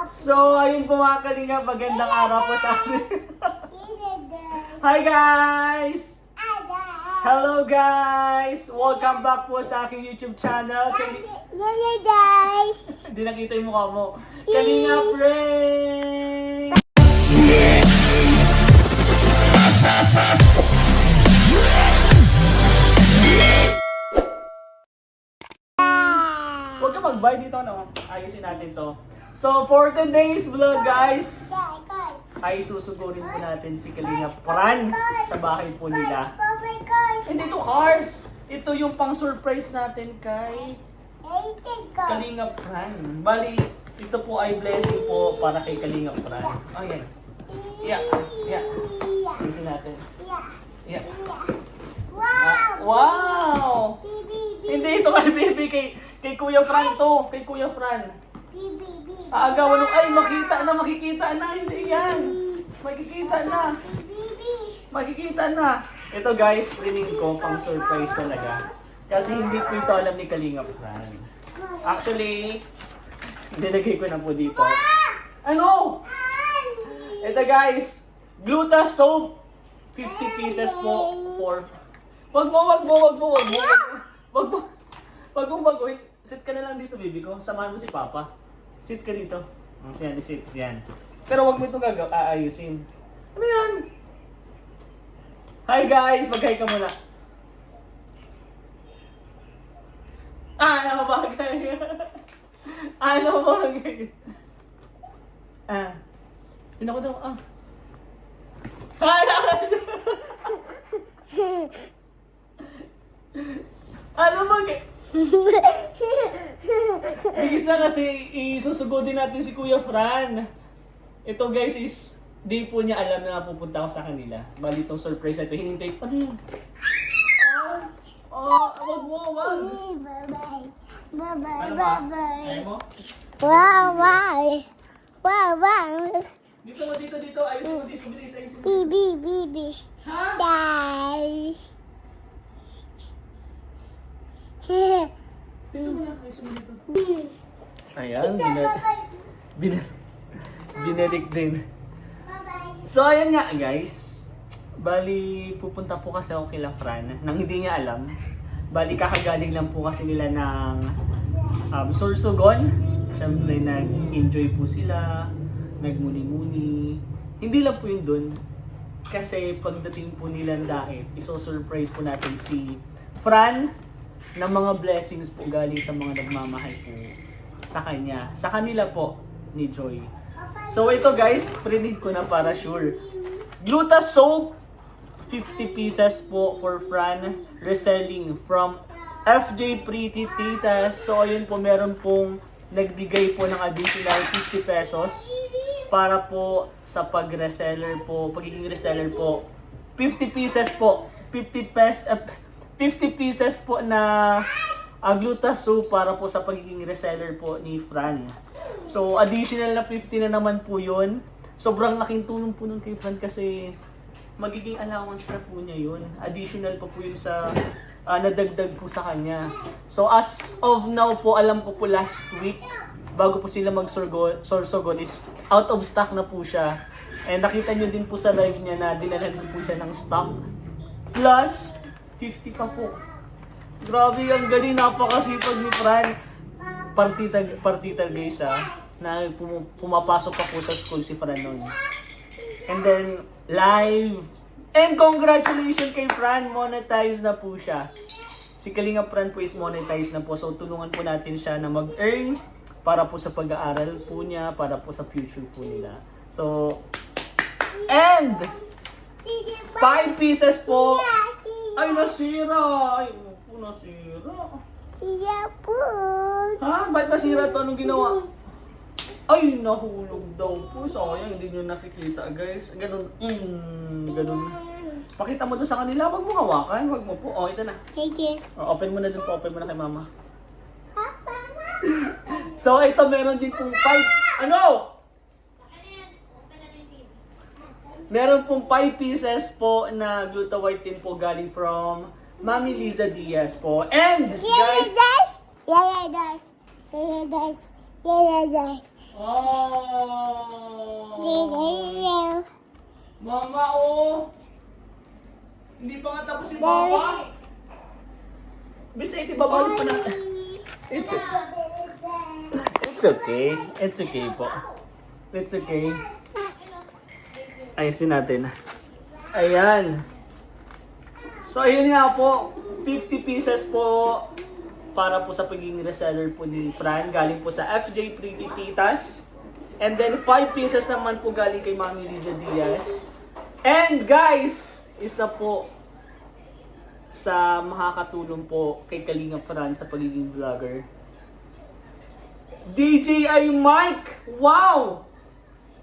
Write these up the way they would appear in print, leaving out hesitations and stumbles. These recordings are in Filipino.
So, ayun po mga kalinga, magandang araw po sa atin. Hi guys! Hello guys! Welcome back po sa aking YouTube channel. Hello guys! Hindi nakita yung mukha mo. Kalinga Prank! Huwag ka mag-bye dito, no? Ayusin natin to. So, for today's vlog, guys, ay susugurin po natin si Kalinga Pran sa bahay po nila. Hindi to cars! Ito yung pang-surprise natin kay Kalinga Pran. Bali, ito po ay blessing po para kay Kalinga Pran. Oh, yan. Yeah. Ayusin natin. Yeah. Wow! Hindi ito kay Bibi, kay Kuya Fran to. Kay Kuya Fran. Aagawan nung, ay makikita na, hindi yan. Makikita na. Ito guys, piling ko pang surprise talaga. Kasi hindi po ito alam ni Kalinga Fran. Actually, nilagay ko na po dito. Ano? Ito guys, Gluta soap. 50 pieces po for... Wag mo. Wait, sit ka na lang dito, baby ko. Samahan mo si Papa. Sit ka dito. Sit. Yan. Pero wag mo itong aayusin. Ano yan? Hi guys! Mag-hi ka muna. Ano bagay? Yun ako daw. Ano bagay? Bigis na kasi isusugodin natin si Kuya Fran. Ito guys is, di po niya alam na pupunta ako sa kanila. Bali itong surprise na ito, hinintay. Ano yun? Wag mo. Bye-bye. Ayaw mo? Wow. Dito. Ayusin mo dito. Bilis, ayusin mo. Bibi. Ha? Die. Dito mo lang, ayusin mo dito. Ayan, binalik din. So, ayan nga guys. Bali, pupunta po kasi ako kila Fran nang hindi niya alam. Bali, kakagaling lang po kasi nila ng Sorsogon. Siyempre, nag-enjoy po sila, nagmuni-muni. Hindi lang po yun dun. Kasi pagdating po nila dahil, iso-surprise po natin si Fran ng mga blessings po galing sa mga nagmamahal po sa kanya. Sa kanila po ni Joy. So ito guys, predict ko na para sure. Gluta soap, 50 pieces po for Fran. Reselling from FJ Pretty Titas. So ayun po, meron pong nagbigay po ng additional 50 pesos para po sa pagiging reseller po. 50 pieces po. 50 pieces po na Gluta soap para po sa pagiging reseller po ni Fran. So, additional na 50 na naman po yun. Sobrang laking tulong po nun kay Fran kasi magiging allowance na po niya yun. Additional pa po yun sa nadagdag po sa kanya. So, as of now po, alam ko po last week, bago po sila mag-Sorsogon is out of stock na po siya. And nakita nyo din po sa live niya na dinalhan ko po siya ng stock. Plus, 50 pa po. Grabe, ang galing, napakasipag ni Fran. Partita guys na pumapasok pa po sa school si Fran noon. And then, live. And congratulations kay Fran, monetize na po siya. Si Kalinga Fran po is monetize na po. So, tulungan po natin siya na mag-earn para po sa pag-aaral po niya, para po sa future po nila. So, and 5 pieces po. Ay, nasira. Siya po. Ha? Ba't nasira to? Anong ginawa? Ay, nahulog daw po. Sayang, hindi nyo nakikita, guys. Ganun. Pakita mo doon sa kanila. Wag mo hawakan. Wag mo po. Oh, ito na. Thank you. Oh, open mo na dun po. Open mo na kay mama. So, ito meron din pong 5. Ano? Meron pong 5 pieces po na Gluta White din po galing from Mami Liza Diaz po. And, guys, Yeah, guys. Oh, Mama, oh! Hindi pa nga tapos si Papa. Basta itibabalot pa natin. It's okay. It's okay po. It's okay. Ayusin natin. Ayan. So, ayun nga po. 50 pieces po para po sa pagiging reseller po ni Fran. Galing po sa FJ Pretty Titas. And then 5 pieces naman po galing kay Mami Liza Diaz. And guys, isa po sa makakatulong po kay Kalinga Fran sa pagiging vlogger. DJI Mike! Wow!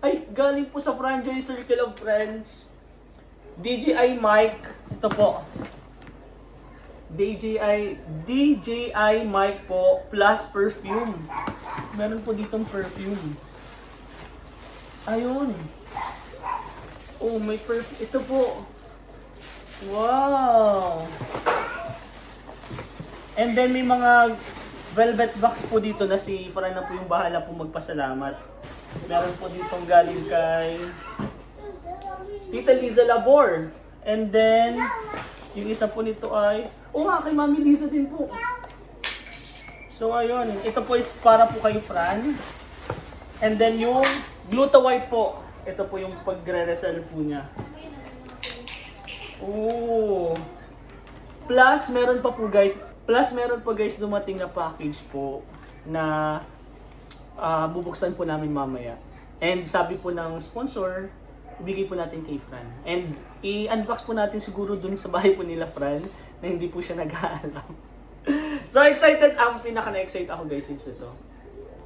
Ay, galing po sa Franjoy Circle of Friends. DJI Mike. Ito po. DJI Mike po plus perfume. Meron po ditong perfume. Ayun. Oh, may perfume. Ito po. Wow! And then may mga velvet box po dito na si Fran na po yung bahala po magpasalamat. Meron po ditong galing kay Tita Liza Labor. And then, yung isa po nito ay, nga, kay Mami Liza din po. So, ayun. Ito po is para po kay Fran. And then, yung Gluta White po. Ito po yung pagre-resell po niya. Oh. Plus, meron pa po guys. Dumating na package po na bubuksan po namin mamaya. And sabi po ng sponsor, ibigay po natin kay Fran. And i-unbox po natin siguro dun sa bahay po nila Fran na hindi po siya nag-aalam. So excited, pinaka-na-excite ako guys since ito.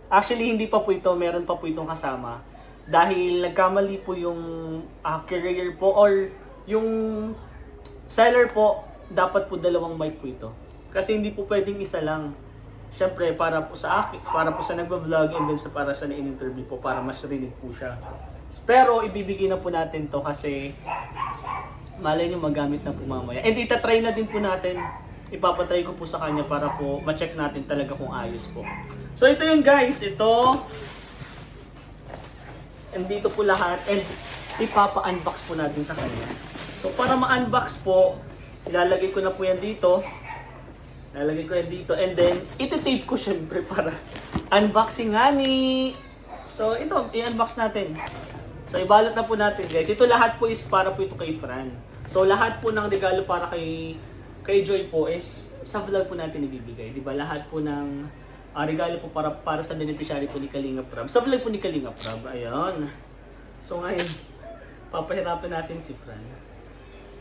Actually hindi pa po ito, meron pa po itong kasama. Dahil nagkamali po yung carrier po or yung seller po, dapat po dalawang mic po ito. Kasi hindi po pwedeng isa lang. Siyempre, para po sa akin, para po sa nagva-vlog and then para sa na-interview po, para mas rinig po siya. Pero, ibibigay na po natin to kasi malay nyo magamit na po mamaya. And itatry na din po natin. Ipapatry ko po sa kanya para po ma-check natin talaga kung ayos po. So, ito yun guys. Ito. And dito po lahat. And ipapa-unbox po natin sa kanya. So, para ma-unbox po, ilalagay ko na po yan dito. Lalagay ko yan dito and then iti-tape ko syempre para unboxing nga ni. So ito, i-unbox natin. So ibalot na po natin guys. Ito lahat po is para po ito kay Fran. So lahat po ng regalo para kay Joy po is sa vlog po natin ibibigay. Di ba? Lahat po ng regalo po para sa beneficiary po ni Kalinga Prab. Sa vlog po ni Kalinga Prab. Ayun. So ngayon, papahirapan natin si Fran.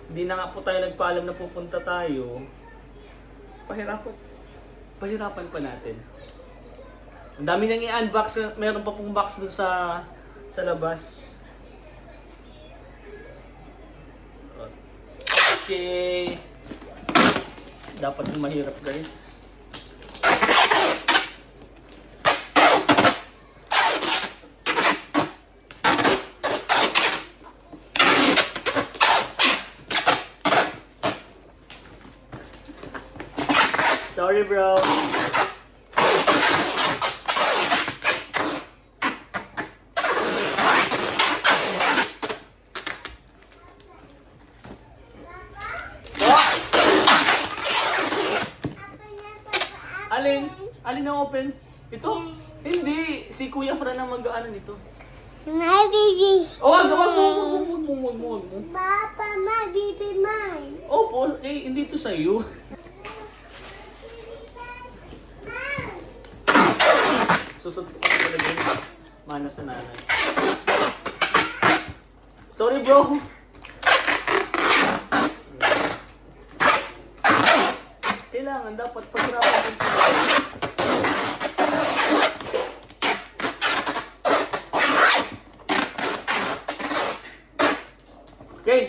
Hindi na nga po tayo nagpaalam na pupunta tayo. Pahirapan pa natin. Ang dami nang i-unbox, meron pa pong box dun sa labas. Okay. Dapat yung mahirap guys. Sorry bro. Alin ang open? Ito? Hindi. Si Kuya Fran ang mag-ano nito. My baby. Wag mo. Papa, my baby mine. Opo, hindi to sa'yo. Susot ko talaga yun. Mana sa nanay. Sorry bro. Kailangan dapat paghirapan din po. Okay.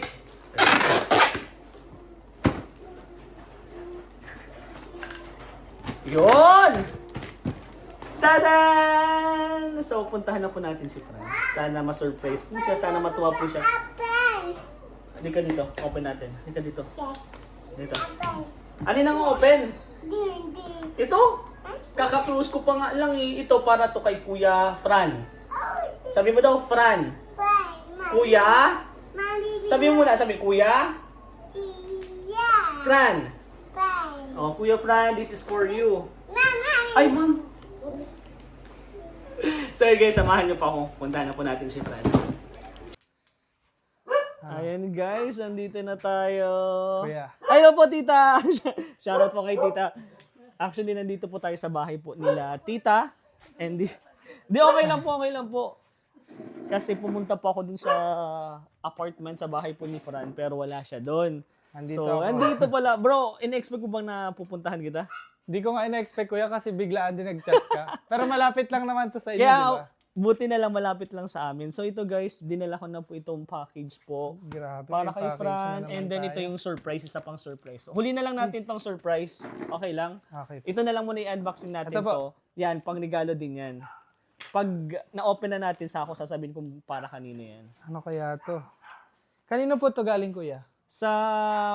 Yun! Tadan! So, puntahan na po natin si Fran. Sana ma-surprise po siya. Sana matuwa po siya. Hindi ka dito. Open natin. Hindi ka dito. Dito. Alin ang open? Ito? Kaka-close ko pa nga lang eh. Ito para to kay Kuya Fran. Sabi mo daw, Fran. Kuya My baby Sabi mo muna, sabi, Kuya Yeah. Fran. Bye. Oh, Kuya Fran, this is for you. Mama. Ay, ma'am. So guys, samahan niyo pa ako. Puntahan na po natin si Fran. Ayan guys, andito na tayo. Kuya. Ay, po tita. Shoutout po kay tita. Actually, nandito po tayo sa bahay po nila tita. And di okay lang po. Kasi pumunta po ako dun sa apartment sa bahay po ni Fran, pero wala siya doon. Andito So, ako. andito pala. Bro, in-expect mo bang na pupuntahan kita? Hindi ko nga ina-expect, kuya, kasi biglaan din nag-chat ka. Pero malapit lang naman to sa inyo, Kaya, di ba? buti na lang malapit lang sa amin. So, ito guys, dinala ko na po itong package po. Grabe. Para may kay package Fran, na naman and then tayo. ito yung surprise, isa pang surprise. So, huli na lang natin tong surprise. Okay lang? Okay. Ito na lang muna i-unboxing natin Ito po. to. Yan, pang regalo din yan. Pag na-open na natin sa ako, sasabihin kung para kanino yan. Ano kaya to? Kanino po to galing, kuya? Sa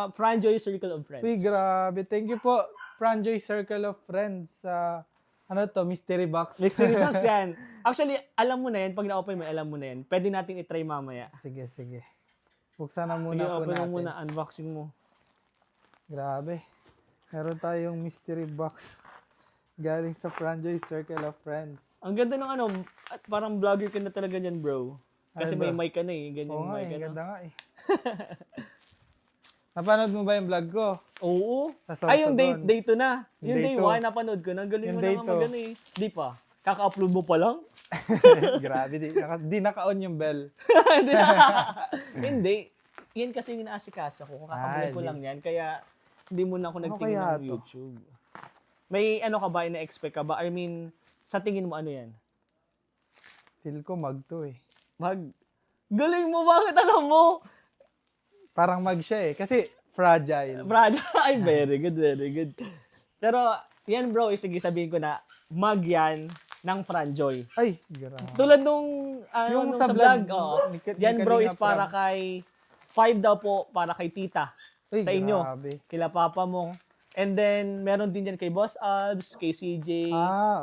Franjoy Circle of Friends. Uy, grabe. Thank you po, Franjoy Circle of Friends. Ano to? Mystery box. Mystery box yan. Actually, alam mo na yan. Pag na-open mo, alam mo na yan. Pwede natin i-try mamaya. Sige. Buksan na Sige, muna po open mo natin. muna. Unboxing mo. Grabe. Meron tayong mystery box. Galing sa Franjoy Circle of Friends. Ang ganda ng ano, at parang vlogger ka na talaga yan, bro. Kasi Ay, may bro. mic ka na eh. Ganyan Oo yung nga, mic ka na. ganda nga eh. Napanood mo ba yung vlog ko? Oo. Sa Ay, yung Sorsogon. day 2 na. Yung Yung day day 1, 2. napanood ko. Ang galing Yung mo day na nga 2. magano eh. Di pa. Kaka-upload mo pa lang? Grabe, di naka-on yung bell. Hindi. Yan kasi yung inaasikaso ko. Kakablog ko di. lang yan. Kaya hindi mo na ako nagtingin kaya ng to? YouTube. May ano ka ba? Ina-expect ka ba? I mean, sa tingin mo ano yan? Feel ko mag to eh. Galing mo. Bakit alam mo? Parang mag siya eh. Kasi fragile. Brad, ay, very good. Pero, yan bro, sige sabihin ko na, mag yan ng Franjoy. Ay, grabe. Tulad nung, Yung nung sa sa vlog, vlog, oo. ni Yan bro Kalinga is para Prab. kay, 5 daw po para kay tita. Ay, sa inyo. grabe. Kila papa mo. And then, meron din yan kay Boss Albs, kay CJ,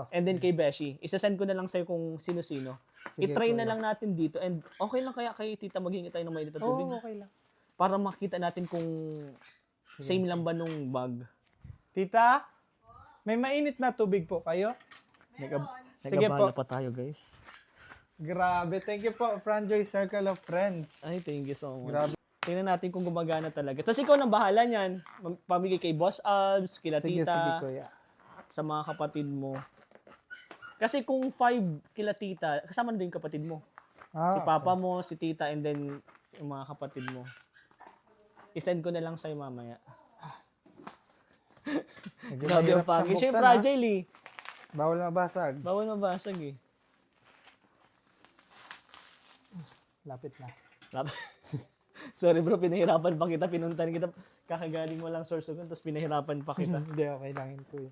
and then kay Beshi. Isasend ko na lang sa'yo kung sino-sino. Sige, I-try na kuya. lang natin dito. And okay lang kaya kay tita maghingi tayo ng mainit na Oo, tubig. okay lang. Para makita natin kung same lang ba nung bag. Tita, may mainit na tubig po kayo? Sige Nagabala po. pa tayo, guys. Grabe. Thank you po, Franjoy Circle of Friends. Ay, thank you so much. Grabe. Tingnan natin kung gumagana talaga. Tapos ikaw nang bahala niyan. Pamigay kay Boss Albs, kila Sige, tita, kuya. sa mga kapatid mo. Kasi kung 5 kila tita, kasama na din yung kapatid mo. Si papa mo, si tita, and then yung mga kapatid mo. I-send ko na lang sa'yo mamaya. Medyo Grabe mahirap ang package. siyang Siya buksan, fragile eh. ha? Bawal mabasag. Bawal mabasag eh. Lapit na. Sorry bro, pinahirapan pa kita. Pinuntan kita. Kakagaling mo lang source tapos pinahirapan pa kita. Hindi, okay lang yun, kuya.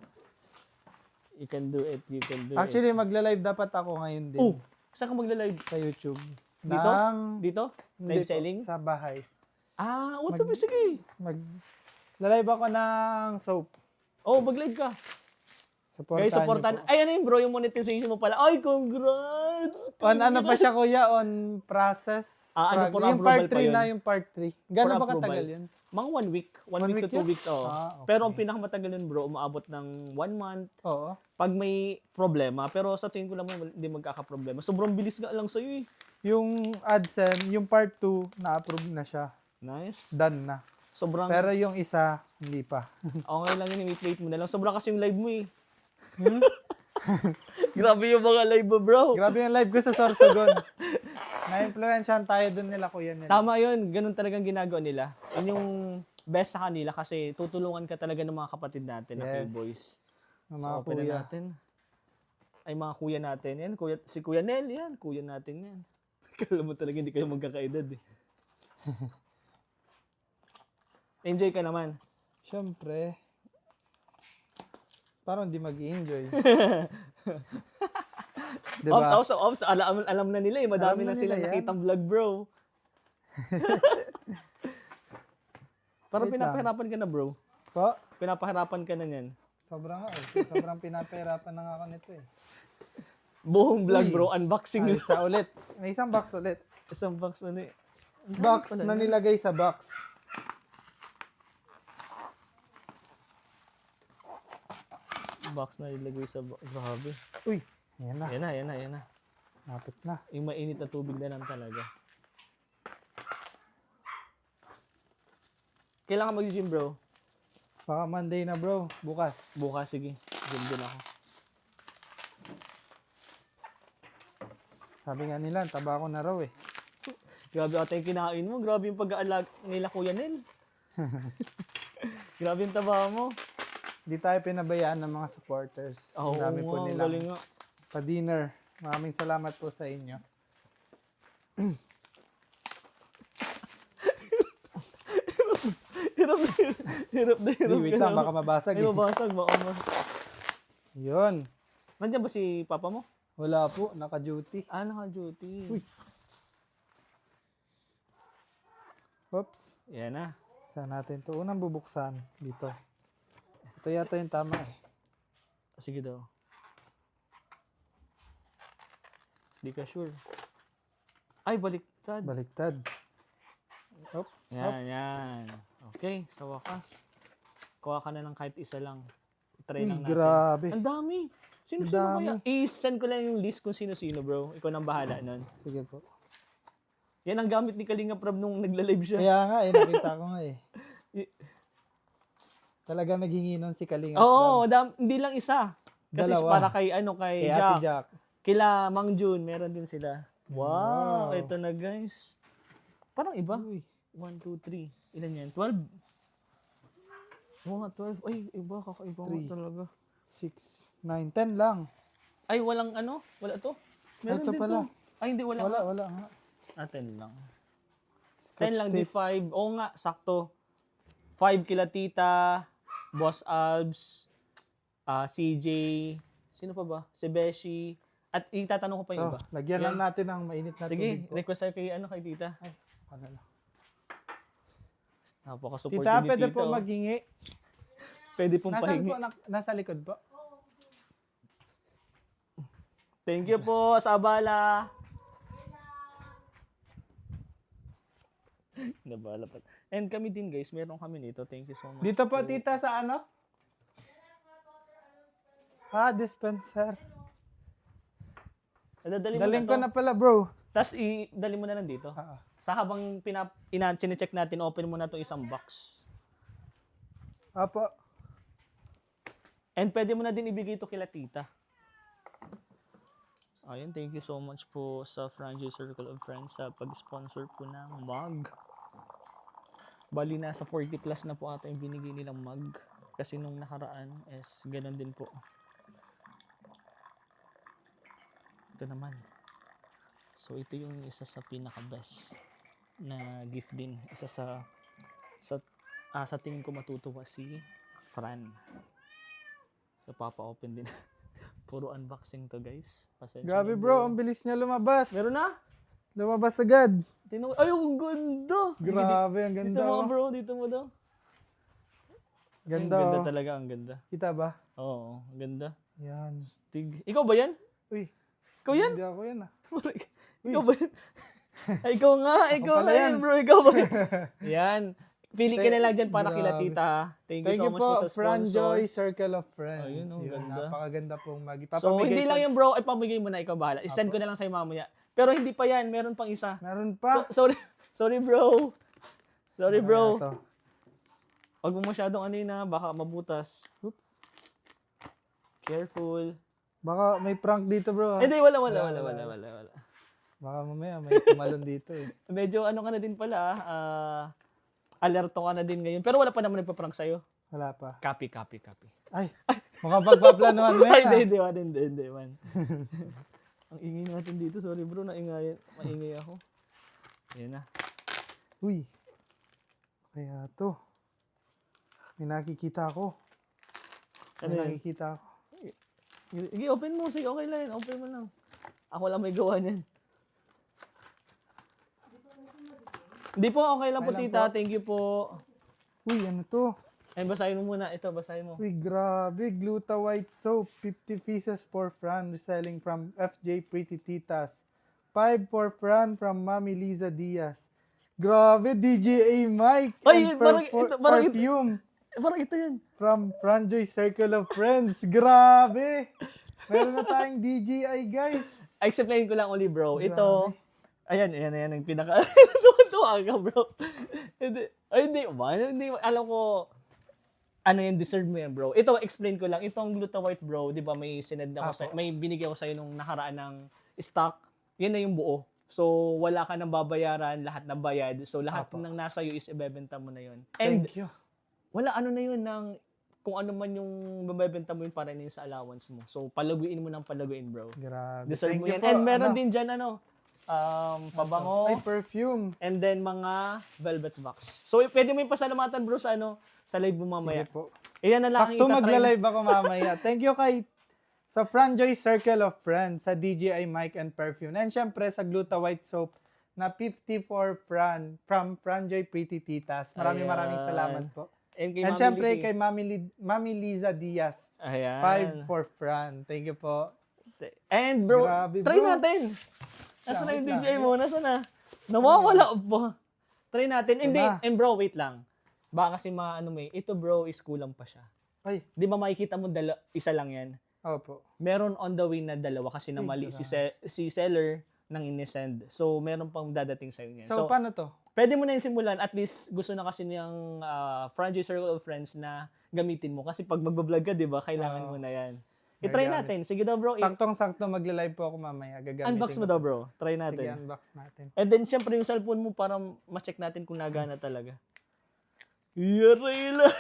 You can do it. You can do it. Actually, magla-live dapat ako ngayon din. Oh! Saan ka magla-live? Sa YouTube. Dito? Dito? Hindi Live po, selling? Sa bahay. Ah, what the sige. Lalaive ako ng soap. Oh, mag-live ka. Supportahan Guys, supportan. niyo po. Ay, ano yun bro, yung monetization mo pala. Ay, congrats! On ano pa siya, kuya? On process? Ano po, yung approval part pa 3 yun? na, yung part 3. Gano'n For ba katagal approval. yun? Mga 1 week. 1 week to 2 yun? weeks, oh. Okay. Pero ang pinakamatagal nun bro, umaabot ng 1 month. Oo. Pag may problema, pero sa tingin ko naman hindi magkakaproblema. Sobrang bilis nga lang sa'yo eh. Yung AdSense, yung part 2, na-approve na siya. Nice. Done na. Sobrang, Pero yung isa, hindi pa. okay lang yun, i-plate mo na lang. Sobrang kasi yung live mo eh. Grabe yung mga live mo bro. Grabe yung live ko sa Sorsogon. Na-influensyahan tayo dun nila, kuya nila. Tama yun, ganun talagang ginagawa nila. Yun yung best sa kanila kasi tutulungan ka talaga ng mga kapatid natin na Yes. boys. Ng So, mga open na kuya. natin. Ay, mga kuya natin yan. Kuya, si Kuya Nel, yan. Kuya natin yan. Kala mo talaga hindi kayo magkakaedad eh. Enjoy ka naman. Siyempre. Parang hindi mag-enjoy. diba? Ops. Alam na nila eh. Madami Alam na na silang nila yan. nakitang vlog, bro. Parang Wait lang. pinapahirapan ka na, bro. Po? Pinapahirapan ka na yan. Sobrang nga eh. Sobrang pinapahirapan na nga ako nito eh. Buong vlog, Uy. bro. Unboxing. Ay, isa ulit. May isang box ulit. Isang box ulit. Box na nilagay sa box. Box na ilagay sa grabe. Uy, yan na. Yan na. Napit na. Yung mainit na tubig na lang talaga. Kailangan mag-gym, bro. Baka Monday na bro, bukas. Bukas, sige. Gym din ako. Sabi nga nila, taba ko na raw eh. Grabe ata yung kinain mo. Grabe yung pag-aalag nila Kuya Nel. Grabe yung taba mo. Di tayo pinabayaan ng mga supporters. Oo, Ang dami po nga, nilang galing nga. pa-dinner. Maraming salamat po sa inyo. Hirap na hirap. Di, wait lang, baka mabasag Ay, eh. mabasag. Baka Yun. Nandiyan ba si papa mo? Wala po, naka-duty. Ah, naka-duty. Uy. Oops. Yan na. Saan natin to? Unang bubuksan dito. Ito yata yung tama eh. Sige daw. Di ka sure. Ay, baliktad. Baliktad. Op. Yan. Okay, sa wakas. Kuha ka na ng kahit isa lang. Try Uy, lang natin. grabe. Ang dami. Sino-sino Ang dami. kaya? I-send ko lang yung list kung sino-sino, bro. Ikaw nang bahala nun. Sige po. Yan ang gamit ni Kalinga Prab nung nagla-live siya. Kaya nga eh, nakita ko nga eh. Y- Talaga naghingi nun si Kalinga. Oo, hindi lang isa. Kasi Dalawa. para kay Kay Jack. Ate Jack. Kila Mang June, meron din sila. Wow, Wow. ito na guys. Parang iba. Uy. 1, 2, 3. Ilan yan? 12? Oo nga, 12. Ay, iba. Kakaiba nga 3. talaga. 6, 9, 10 lang. Ay, walang wala to. Meron Ito din pala. to. Ay, hindi, wala. Wala nga. 10 lang. 10 Scotch lang, di tape. 5. Oo nga, sakto. 5 kila Tita, Boss Albs, CJ, sino pa ba? Si Beshi. At itatanong ko pa yung Ito, iba. lagyan Yan. lang natin ng mainit na Sige, tubig po. request tayo kay Tita. Ay, ano lang. Napaka-supportive Tita, ni pwede Tita. po oh. maghingi. Pwede pong Nasaan pahingi. po? Nasa likod po? Thank you po sa abala. Nabala pa. And kami din guys, meron kami nito. Thank you so much. Dito po, tita, sa ano? Dispenser. Dadali mo Daling na ko to. na pala, bro. Tapos dali mo na lang dito. Ah, Sa habang check natin, open mo na itong isang box. Apo. And pwede mo na din ibigay ito kila Tita. Ayun, thank you so much po sa Franchise Circle of Friends sa pag-sponsor po ng mug. Bali, nasa 40 plus na po ata yung binigay nilang mug. Kasi nung nakaraan is ganun din po. Ito naman. So, ito yung isa sa pinaka-best na gift din. Isa sa tingin ko matutuwa si Fran. Sa papa-open din. Puro unboxing to, guys. Pasensya Grabe, na, bro. Ang bilis niya lumabas. Meron na? Lumabas agad. Ay, ang ganda! Grabe, ang Dito ganda. mo, Oh. bro. Dito mo daw. Ganda, Ang ganda oh. talaga, ang ganda. Kita ba? Oo, ang ganda. Yan. Stig. Ikaw ba yan? Uy. Ikaw yan? Hindi ako yan, ah. Ikaw ba yan? Ay, ikaw nga. Ikaw pala nga yan. yan, bro. Ikaw ba yan? Yan. Pili ka na lang dyan para kila Grabe. Tita. ha? Thank you Thank so you much po, po sa sponsor. Franjoy Circle of Friends. Ayun, oh, Yun, ganda. napakaganda pong So, hindi po. lang yung bro, ipamigay mo na, ikaw bahala. I-send ko na lang sa'yo mamaya. Pero hindi pa yan, meron pang isa. Meron pa. Sorry bro. Sorry bro. Ito. Huwag mo masyadong baka mabutas. Oops. Careful. Baka may prank dito, bro. ah. Hindi, wala. Wala. Baka mamaya may tumalon dito eh. Medyo ka na din pala, alerto ka na din ngayon. Pero wala pa naman nagpa-prank sa'yo. Wala pa. Copy. Ay, mukhang pagpaplanuhan mo yan. Ay, hindi, man. Ang ingay natin dito. Sorry bro, maingay ako. Yan na. Uy. Kaya to. May nakikita ako. Ano May yan? nakikita ako. Sige, open mo. Sige, okay lang yan. Open mo lang. Ako lang may gawa niyan. Hindi po, okay lang po Okay lang tita. po. Thank you po. Uy, ano to? Ay, basahin mo muna. Ito, basahin mo. Uy, grabe. Gluta White Soap. 50 pieces for Fran. Reselling from FJ Pretty Titas. 5 for Fran from Mami Liza Diaz. Grabe, DJA Mike. Ay, and parang ito, parang ito. perfume Parang ito yan. from Franjoy Circle of Friends. Grabe. Meron na tayong DJI, guys. Explain ko lang uli, bro. Grabe. Ito, ayan, ang pinaka... Tuwa ka, bro. Hindi, hindi, alam ko, ano yan, deserve mo yan, bro. Ito, explain ko lang. Itong Glutawhite, bro, di ba may sinad ako Apo. may binigay ko sa'yo nung nakaraan ng stock. Yan na yung buo. So, wala ka nang babayaran, lahat na bayad. So, lahat Apo. ng nasa iyo is ibebenta mo na yun. And, Thank you. wala ano na yun ng kung ano man yung mabebenta mo yun para na yun sa allowance mo. So, palaguin mo ng palaguin, bro. Grabe. Deserve Thank mo you yan. po. And meron Ano? din dyan, pabango, Ay, perfume. and then mga velvet box. So, pwede mo yung pasalamatan, bro, sa live mo mamaya. Sige po. Iyan na lang ang Sakto itatry magla-live ako mamaya. Thank you kay sa Franjoy Circle of Friends, sa DJI Mic and Perfume. And syempre sa Gluta White Soap na 54 from Franjoy Pretty Titas. Maraming Ayan. salamat po. And kay And Mami syempre Lizzie. kay Mami Liza Diaz. Ayan. 5 for Fran. Thank you po. And bro, Grabe, try bro. natin. Nasaan na Wait yung lang. DJ mo? Nasaan na? Nawawala pa. Try natin. Hindi, na. and bro, wait lang. Baka kasi ito bro is kulang pa siya. Ay, Di ba makikita mo isa lang yan? opo. Meron on the way na dalawa kasi na mali si seller nang inisend. So, meron pang dadating sa'yo niyan. So, paano to? Pwede mo na yung simulan. At least, gusto na kasi niyang Franjoy Circle of Friends na gamitin mo. Kasi pag magbablog ka, di ba, kailangan mo na yan. I-try Gagamit. natin. Sige daw, bro. Saktong-sakto magla-live po ako mamaya. Gagamitin Unbox mo ko daw, to. bro. Try Sige, natin. unbox natin. And then, syempre, yung cellphone mo para ma-check natin kung nagana talaga. Yaray lang.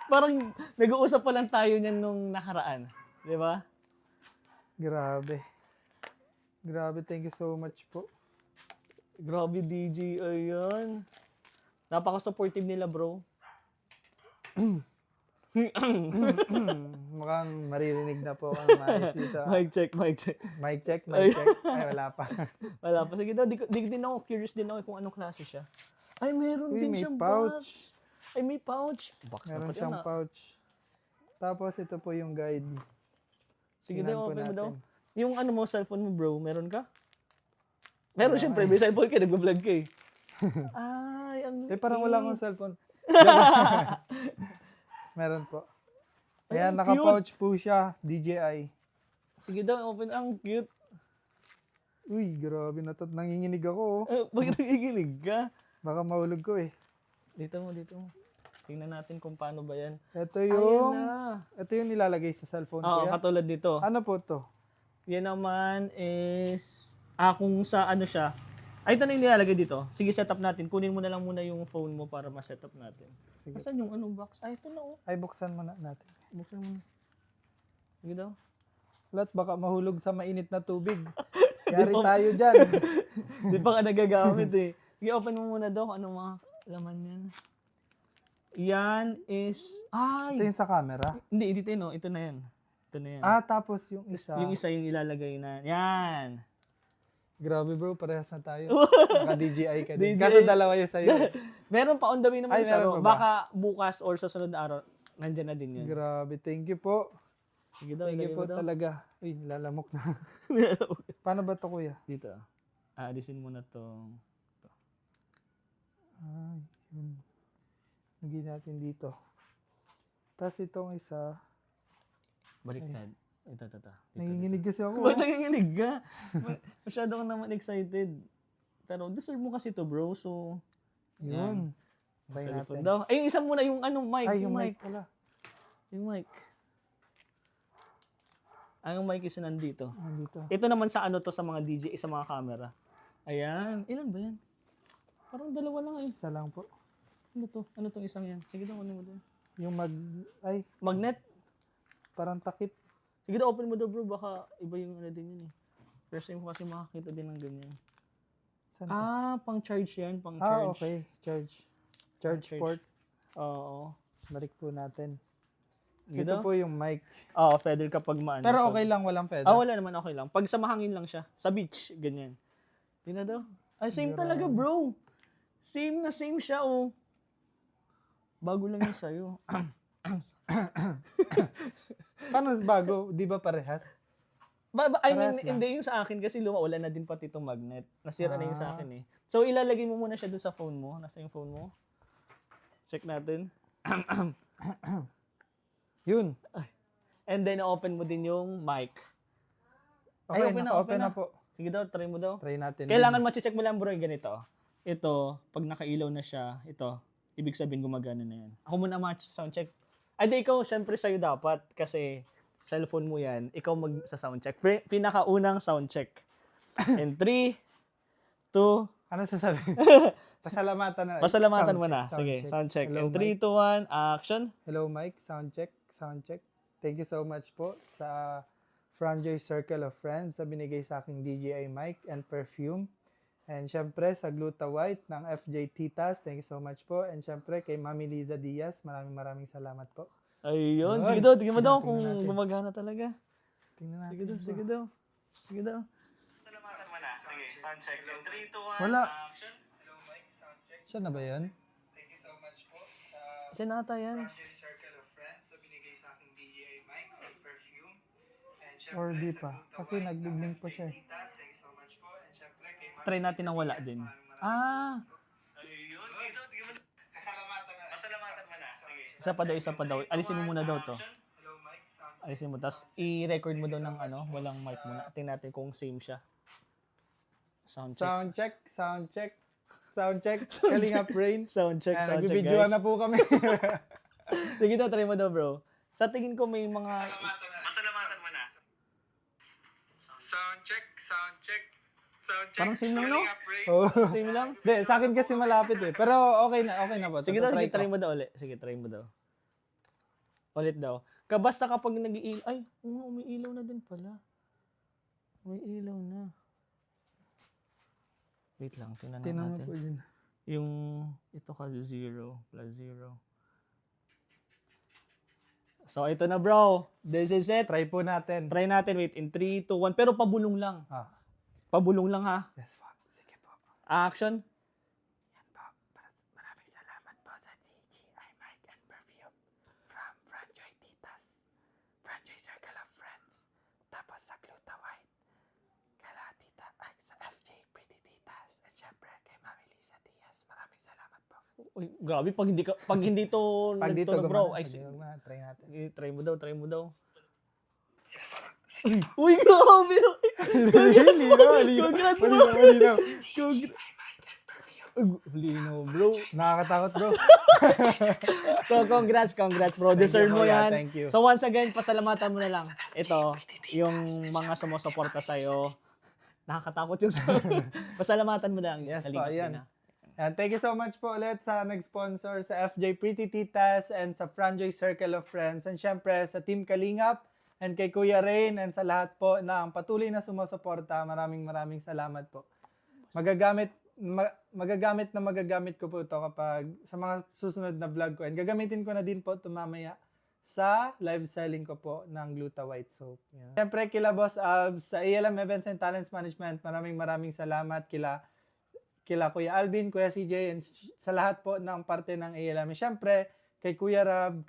Parang nag-uusap pa lang tayo niyan nung nakaraan. Di ba? Grabe. Grabe, thank you so much po. Grabe, DJ. Ayan. Napaka-supportive nila, bro. Mukhang maririnig na po ang mais dito. Mic check, mic check. Mic check, mic check. Ay, wala pa. Wala pa. Sige daw, di din ako curious din ako kung anong klase siya. Ay, meron Uy, din may siyang pouch. box. Ay, may pouch. Box na Meron pala. siyang pouch. Tapos ito po yung guide. Sige Tingnan daw, po open mo daw. natin. Yung ano mo, cellphone mo, bro, meron ka? Meron syempre, may cellphone ka, nag-vlog ka eh. Ay, ang Eh, parang wala akong cellphone. Meron po. Ay, Ayan, ang naka-pouch po siya. DJI. Sige daw, open. Ang cute. Uy, grabe na to. Nanginginig ako. Oh. Bakit nakikinig ka? Baka mahulog ko eh. Dito mo. Tingnan natin kung paano ba yan. Ito Ayan yung, na. ito yung nilalagay sa cellphone ko. Oo, yan. katulad nito. Ano po to? Yan naman is, kung sa ano siya. Ay, ito na yung nilalagay dito. Sige, setup natin. Kunin mo na lang muna yung phone mo para ma-setup natin. Sige. Asan yung anong box? Ay, ito na oh. Ay, buksan mo na natin. Buksan mo na. Sige daw. Lahat baka mahulog sa mainit na tubig. Yari pa- tayo dyan. Di pa ka nagagamit eh. Sige, open mo muna daw. Anong mga laman yan? Yan is... Ito Ay! yung sa camera. Hindi, dito yun oh. Ito na yan. Ito na yan. Tapos yung isa. Yung isa yung ilalagay na. Yan! Grabe bro, parehas na tayo. Naka-DJI ka din. DJI. Kaso dalawa yung sa'yo. Meron pa on the way naman Ay, isa. meron pa ba? Baka bukas or sa sunod na araw, nandyan na din yun. Grabe, thank you po. Sige daw, Thank you ilagay mo po daw. talaga. Uy, lalamok na. Paano ba to kuya? Dito. Alisin mo na to. Ay, yun. Lagyan natin dito. Tapos itong isa. Baliktad. Ito. Dito. Nanginginig kasi ako. Ba't nanginginig ka? Masyado ka naman excited. Pero deserve mo kasi to, bro. So, Yun. Sa Try likod natin. daw. Ay, yung isa muna, yung mic. Ay, yung mic pala. Yung mic. Ang mic is nandito. Nandito. Ito naman sa ano to, sa mga DJ, sa mga camera. Ayan. Ilan ba yan? Parang dalawa lang eh. Isa lang po. Ano to? Ano tong isang yan? Sige daw, ano mo daw. Yung ay, Magnet. parang takip. Sige daw, open mo daw bro. Baka iba yung ano din yun eh. First time ko kasi makakita din ng ganyan. Saan to? Pang charge yan. Pang charge. Okay. Charge. Charge Charge. port. Oo. Balik po natin. Sige Ito daw. po yung mic. Oo, feather kapag maano. Pero pag- okay lang, walang feather. Wala naman, okay lang. Pag sa mahangin lang siya. Sa beach, ganyan. Tingnan daw. Ay, same Grabe. talaga bro. Same na same siya oh. Bago lang yun sa'yo. Paano bago? Di ba parehas? I mean, Parehas lang. hindi yung sa akin kasi wala na din pati itong magnet. Nasira na yung sa Ah. akin eh. So, ilalagay mo muna siya dun sa phone mo. Nasa yung phone mo. Check natin. Yun. And then, open mo din yung mic. Okay, open na, naka-open open na na. po. Sige daw, try mo daw. Try natin. Kailangan mache-check mo lang bro yung ganito. Ito, pag nakailaw na siya, ito, ibig sabihin gumagana na yan. Ako muna soundcheck. Ay, di ikaw, syempre sa'yo dapat kasi cellphone mo yan, ikaw mag-soundcheck. Pinakaunang soundcheck. In 3, 2, Ano sasabihin? Pasalamatan na. pasalamatan Sound mo na. check, Sige, soundcheck. Hello, In 3, Mike. 2, 1, action. Hello, Mike. Sound check. Sound check. Thank you so much po sa Franjoy Circle of Friends sa binigay sa aking DJI mic and perfume. And syempre sa Gluta White ng FJ Titas. Thank you so much po. And syempre kay Mami Liza Diaz. Maraming salamat po. Ayun, Yun. sige daw, tingnan mo daw Tingnan kung natin. gumagana talaga. Tingnan natin. Sige daw, bro. sige daw. Sige daw. Pasalamatan mo na. Sige, soundcheck. In 3, 2, 1, Wala. action. Hello, Mike. Sound check. Siya na ba yun? Thank you so much po sa Siya nata yan. Franjoy Circle of Friends sa binigay sa aking DJI mic and perfume. And syempre, Or di sa pa. Gluta Kasi White nag-bling ng pa siya eh. FJ Titas. Thank you so much po. And syempre kay Mami Try natin Liza ng wala Diaz. din. Maraming Ah, ayun. Sige daw, tingnan mo. Pasalamatan mo na. Sige. isa pa daw. Alisin mo muna daw to. Hello, Mike. Sound check. Alisin mo. Tapos i-record mo daw ng walang mic muna. Tingnan natin kung same siya. Sound check. Sound check. Sound check. Sound check. Kalinga Brain. Sound check, Ayan, sound check, nagbibidyoan guys. na po kami. Sige daw, try mo daw, bro. Sa tingin ko may mga... Pasalamatan mo na. Sound check. Sound check. Sound check. Parang same lang, no? Kalinga Brain. Oh. Same lang. Hindi, sa akin kasi malapit eh. Pero okay na po. Sige daw, Try sige, try mo daw ulit. Sige, try mo daw. Ulit daw. Basta kapag nag-iilaw... Ay, may ilaw na din pala. May ilaw na. Wait lang, tingnan Tinan mo natin. po yun. Yung ito ka 0 plus 0. So ito na bro. This is it. Try po natin. Try natin. Wait, in 3, 2, 1. Pero pabulong lang. Ah. Pabulong lang ha. Yes po. Sige po. Action. Yan po. Maraming salamat po sa DJI mic and perfume from Franjoy Titas. Franjoy Circle of Friends. Tapos sa Gluta White. Kala Tita, ay sa FJ Pretty Titas. At syempre kay Mami Liza Diaz. Maraming salamat po. Uy, grabe pag hindi to Pag dito nagtunog, bro. gumana, Ay, try natin. try mo daw. Yes po. Sige. Uy, grabe. Malinaw. Congrats, bro. Malinaw. Lino, bro. Nakakatakot bro. So, congrats, bro. Deserve mo kuya. yan. Thank you. So, once again, pasalamatan mo na lang. Ito, yung mga sumusuporta sa'yo. Nakakatakot yung pasalamatan mo lang. Yes po, Kalingap ayan. din, ah. And thank you so much po ulit sa nag-sponsor sa FJ Pretty Titas and sa Franjoy Circle of Friends. And syempre sa Team Kalingap and kay Kuya Rain and sa lahat po na ang patuloy na sumusuporta. Maraming salamat po. Magagamit ko po ito kapag sa mga susunod na vlog ko. And gagamitin ko na din po ito mamaya sa live selling ko po ng Gluta White Soap. Yan. Syempre kila Boss Albs sa ALM Events and Talents Management. Maraming salamat kila Kuya Alvin, Kuya CJ, and sa lahat po ng parte ng ALM. Siyempre, kay Kuya Rab,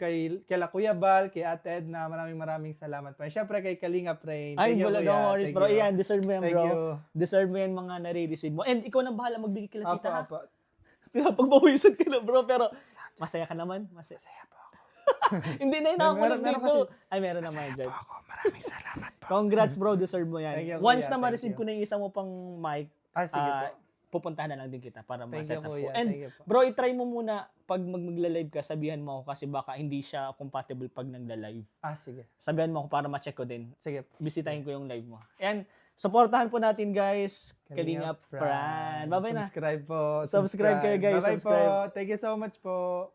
kila Kuya Bal, kay Ate Edna, maraming salamat po. Siyempre, kay Kalinga Prain. Ay, wala daw, Morris, bro. Iyan, deserve mo yan, Thank bro. you. Deserve mo yan mga nare-receive mo. And ikaw nang bahala magbigay kila tita, ha? Apo. Pinapagbawisan ka na, bro. Pero, masaya ka naman. Masaya po ako. Hindi na inakulat Meron dito. Ay, meron naman dyan. Ako, maraming salamat po. Congrats, bro. Deserve mo Thank yan. you, Once Kuya. na Thank ma-receive you. ko na yung isa mo pang mic, Sige po. pupuntahan na lang din kita para Thank ma-set you, up Kuya. ko. And, Thank you po. bro, itry mo muna pag magla-live ka, sabihan mo ako kasi baka hindi siya compatible pag nagla-live. Sige. Sabihan mo ako para ma-check ko din. Sige po. Bisitahin ko yung live mo. And, supportahan po natin, guys. Kalingap Fran. Bye-bye na. Subscribe po. Subscribe kayo, guys. Bye-bye Subscribe. po. Thank you so much po.